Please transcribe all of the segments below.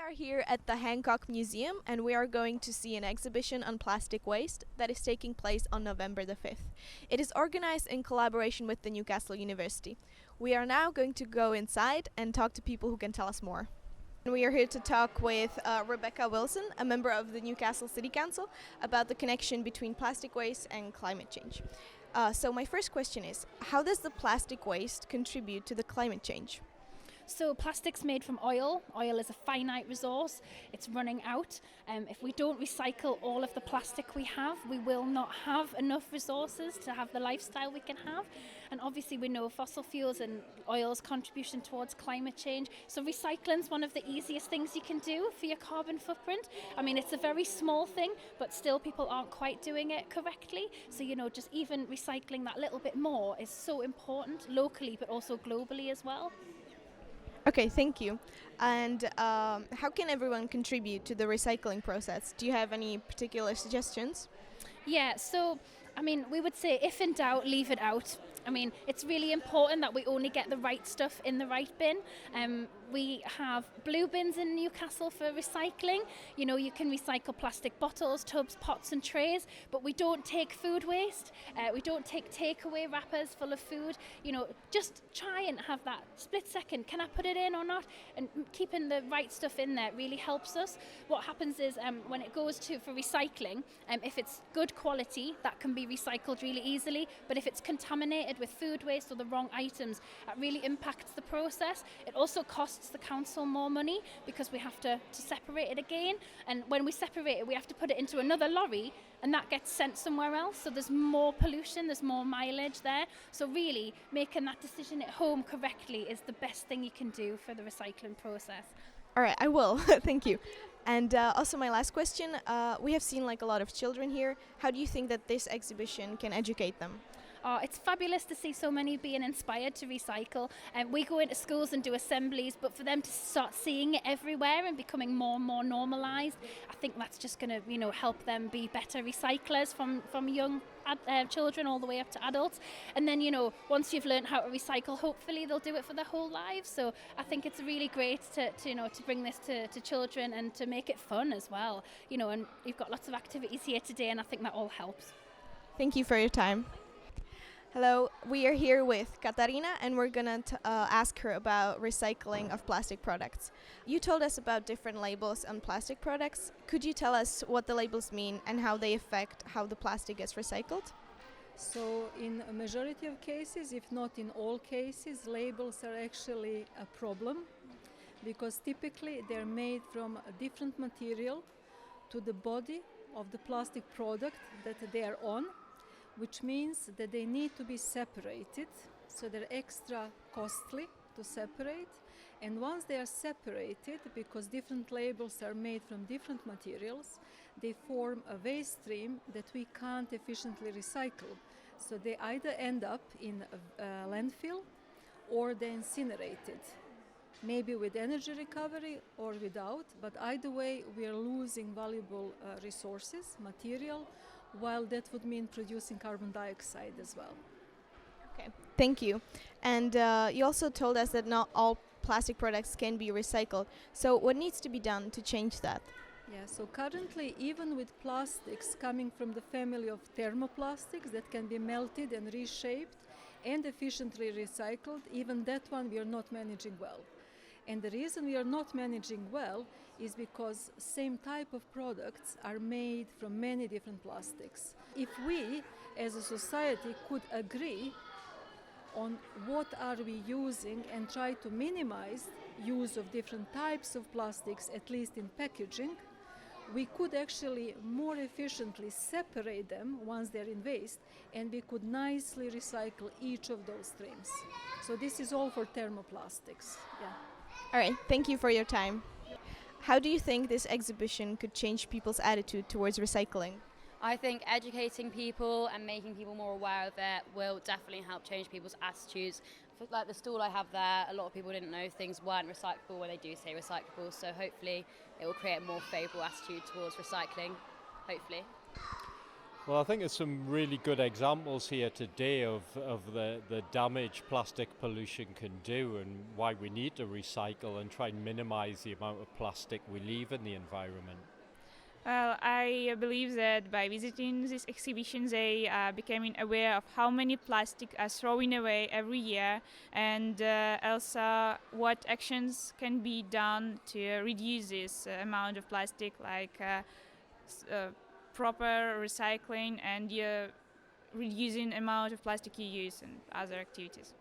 are here at the Hancock Museum and we are going to see an exhibition on plastic waste that is taking place on November the 5th. It is organized in collaboration with the Newcastle University. We are now going to go inside and talk to people who can tell us more. And we are here to talk with Rebecca Wilson, a member of the Newcastle City Council, about the connection between plastic waste and climate change. So my first question is, how does the plastic waste contribute to the climate change? So plastic's made from oil. Oil is a finite resource. It's running out. If we don't recycle all of the plastic we have, we will not have enough resources to have the lifestyle we can have. And obviously we know fossil fuels and oil's contribution towards climate change. So recycling's one of the easiest things you can do for your carbon footprint. I mean, it's a very small thing, but still people aren't quite doing it correctly. So, just even recycling that little bit more is so important locally, but also globally as well. Okay, thank you. And how can everyone contribute to the recycling process? Do you have any particular suggestions? Yeah, so we would say if in doubt, leave it out. It's really important that we only get the right stuff in the right bin. We have blue bins in Newcastle for recycling. You can recycle plastic bottles, tubs, pots and trays, but we don't take food waste. We don't take takeaway wrappers full of food. Just try and have that split second. Can I put it in or not? And keeping the right stuff in there really helps us. What happens is when it goes for recycling, if it's good quality, that can be recycled really easily. But if it's contaminated with food waste or the wrong items, that really impacts the process. It also costs the council more money because we have to separate it again, and when we separate it we have to put it into another lorry and that gets sent somewhere else, so there's more pollution, there's more mileage there. So really making that decision at home correctly is the best thing you can do for the recycling process. All right, I will. Thank you. And also my last question, we have seen a lot of children here. How do you think that this exhibition can educate them? It's fabulous to see so many being inspired to recycle. We go into schools and do assemblies, but for them to start seeing it everywhere and becoming more and more normalised, I think that's just going to, help them be better recyclers from young children all the way up to adults. And then, once you've learned how to recycle, hopefully they'll do it for their whole lives. So I think it's really great to bring this to children and to make it fun as well. And you've got lots of activities here today, and I think that all helps. Thank you for your time. Hello, we are here with Katarina and we're going to ask her about recycling of plastic products. You told us about different labels on plastic products. Could you tell us what the labels mean and how they affect how the plastic gets recycled? So in a majority of cases, if not in all cases, labels are actually a problem because typically they're made from a different material to the body of the plastic product that they are on, which means that they need to be separated, so they're extra costly to separate. And once they are separated, because different labels are made from different materials, they form a waste stream that we can't efficiently recycle. So they either end up in a landfill or they're incinerated, maybe with energy recovery or without, but either way we are losing valuable resources, material, while that would mean producing carbon dioxide as well. Okay, thank you. And you also told us that not all plastic products can be recycled. So what needs to be done to change that? Yeah, so currently even with plastics coming from the family of thermoplastics that can be melted and reshaped and efficiently recycled, even that one we are not managing well. And the reason we are not managing well is because same type of products are made from many different plastics. If we as a society could agree on what are we using and try to minimize use of different types of plastics, at least in packaging, we could actually more efficiently separate them once they're in waste, and we could nicely recycle each of those streams. So this is all for thermoplastics. Yeah. All right, thank you for your time. How do you think this exhibition could change people's attitude towards recycling? I think educating people and making people more aware of it will definitely help change people's attitudes. Like the stall I have there, a lot of people didn't know things weren't recyclable when they do say recyclable, so hopefully it will create a more favourable attitude towards recycling, hopefully. Well, I think there's some really good examples here today of the damage plastic pollution can do and why we need to recycle and try and minimize the amount of plastic we leave in the environment. Well, I believe that by visiting these exhibitions, they are becoming aware of how many plastic are thrown away every year, and also what actions can be done to reduce this amount of plastic, like proper recycling and reducing amount of plastic you use and other activities.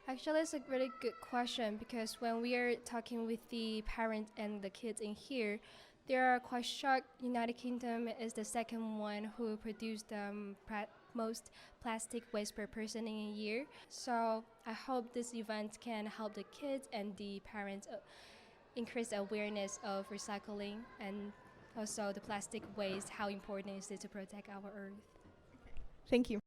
Actually, it's a really good question because when we are talking with the parents and the kids in here, they are quite shocked. United Kingdom is the second one who produced the most plastic waste per person in a year. So I hope this event can help the kids and the parents increase awareness of recycling and also the plastic waste, how important is it to protect our earth. Thank you.